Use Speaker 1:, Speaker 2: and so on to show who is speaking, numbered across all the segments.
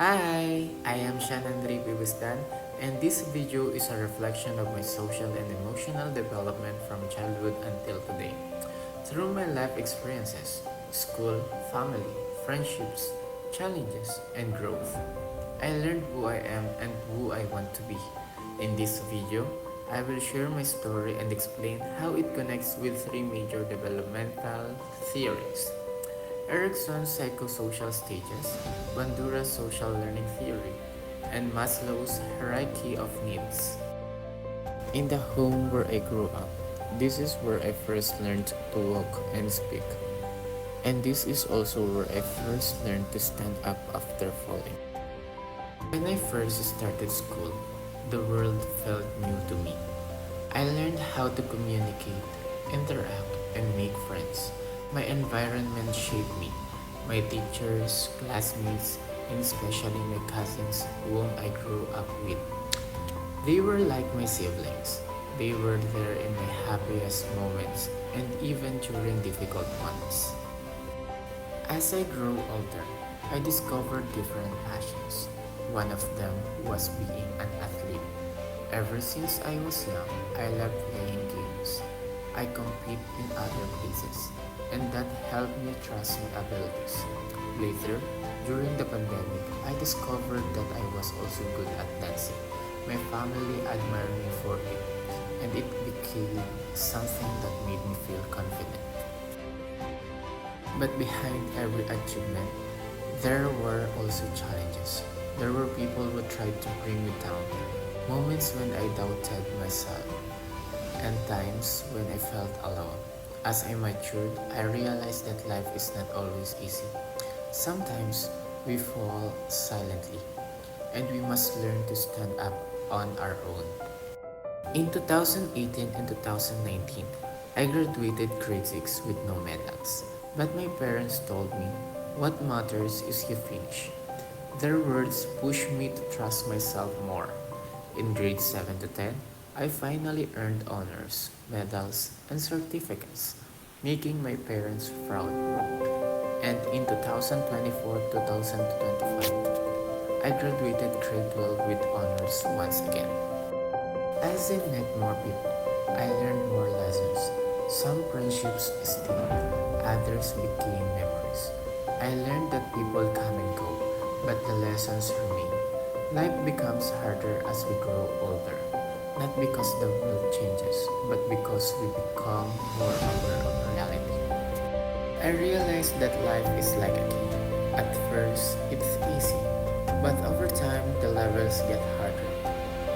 Speaker 1: Hi, I am Shanandri Bibustan, and this video is a reflection of my social and emotional development from childhood until today. Through my life experiences, school, family, friendships, challenges, and growth, I learned who I am and who I want to be. In this video, I will share my story and explain how it connects with three major developmental theories: Erickson's psychosocial stages, Bandura's social learning theory, and Maslow's hierarchy of needs. In the home where I grew up, this is where I first learned to walk and speak. And this is also where I first learned to stand up after falling. When I first started school, the world felt new to me. I learned how to communicate, interact, and make friends. My environment shaped me. My teachers, classmates, and especially my cousins whom I grew up with. They were like my siblings. They were there in my happiest moments and even during difficult ones. As I grew older, I discovered different passions. One of them was being an athlete. Ever since I was young, I loved playing games. I compete in other places, and that helped me trust my abilities. Later, during the pandemic, I discovered that I was also good at dancing. My family admired me for it, and it became something that made me feel confident. But behind every achievement, there were also challenges. There were people who tried to bring me down, moments when I doubted myself, and times when I felt alone. As I matured, I realized that life is not always easy. Sometimes we fall silently, and we must learn to stand up on our own. In 2018 and 2019, I graduated grade 6 with no medals. But my parents told me, what matters is you finish. Their words pushed me to trust myself more. In grades 7 to 10, I finally earned honors, medals, and certificates, making my parents proud. And in 2024-2025, I graduated grade 12 with honors once again. As I met more people, I learned more lessons. Some friendships stayed, others became memories. I learned that people come and go, but the lessons remain. Life becomes harder as we grow older, not because the world changes, but because we become more aware of reality. I realized that life is like a game. At first, it's easy, but over time, the levels get harder.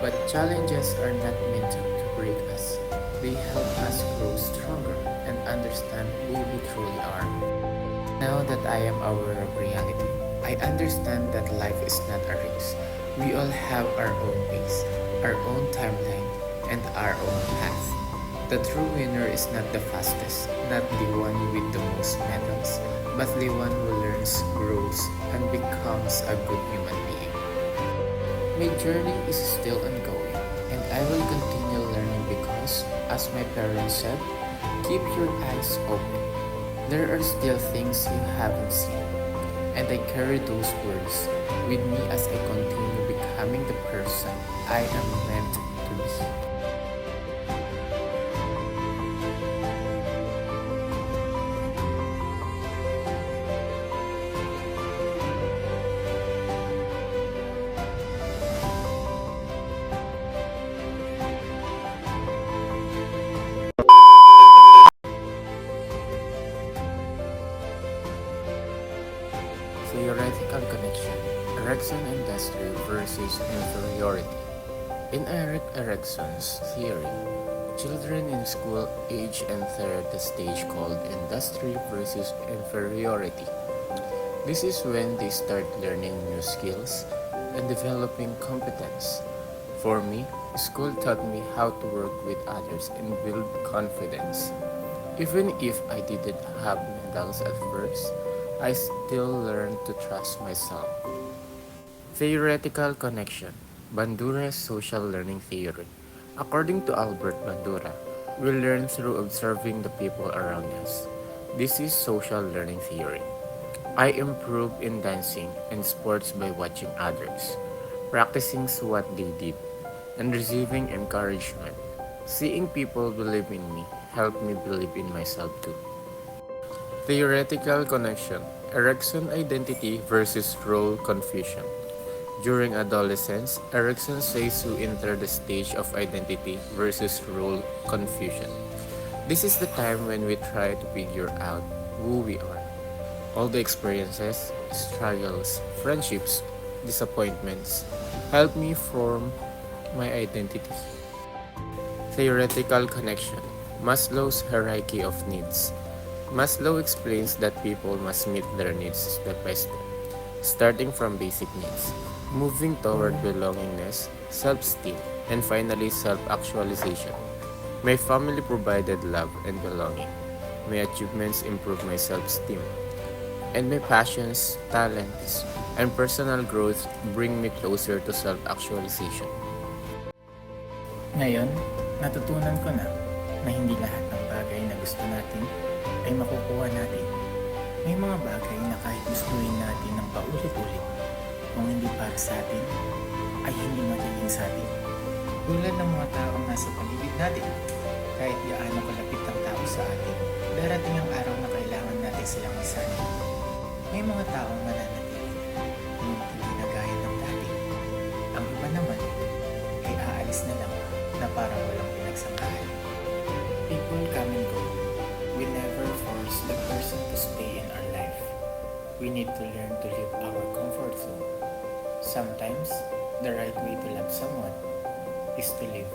Speaker 1: But challenges are not meant to break us. They help us grow stronger and understand who we truly are. Now that I am aware of reality, I understand that life is not a race. We all have our own pace, our own timeline, and our own path. The true winner is not the fastest, not the one with the most medals, but the one who learns, grows, and becomes a good human being. My journey is still ongoing, and I will continue learning because, as my parents said, keep your eyes open. There are still things you haven't seen, and I carry those words with me as I continue becoming the person I am meant to be. Theoretical connection: Erikson industry versus inferiority. In Erik Erikson's theory, children in school age enter the stage called industry versus inferiority. This is when they start learning new skills and developing competence. For me, school taught me how to work with others and build confidence. Even if I didn't have medals at first, I still learned to trust myself. Theoretical connection: Bandura's social learning theory. According to Albert Bandura, we learn through observing the people around us. This is social learning theory. I improve in dancing and sports by watching others, practicing what they did, and receiving encouragement. Seeing people believe in me helped me believe in myself too. Theoretical connection, Erikson identity versus role confusion. During adolescence, Erikson says to enter the stage of identity versus role confusion. This is the time when we try to figure out who we are. All the experiences, struggles, friendships, disappointments help me form my identity. Theoretical connection, Maslow's hierarchy of needs. Maslow explains that people must meet their needs step by step, starting from basic needs, moving toward belongingness, self-esteem, and finally self-actualization. My family provided love and belonging. My achievements improved my self-esteem. And my passions, talents, and personal growth bring me closer to self-actualization.
Speaker 2: Ngayon, natutunan ko na hindi lahat ng bagay na gusto natin ay makukuha natin. May mga bagay na kahit gustuin natin ng paulit-ulit, kung hindi para sa atin, ay hindi magiging sa atin. Tulad ng mga taong nasa paligid natin, kahit gaano kalapit ang tao sa atin, darating ang araw na kailangan natin silang isanin. May mga taong mananatili, ngunit hindi na gaya ng dati. Ang iba naman ay aalis na lang na parang walang pinagsangkahan. People come and go. We never force the person to stay in our life. We need to learn to leave our comfort zone. Sometimes, the right way to love someone is to leave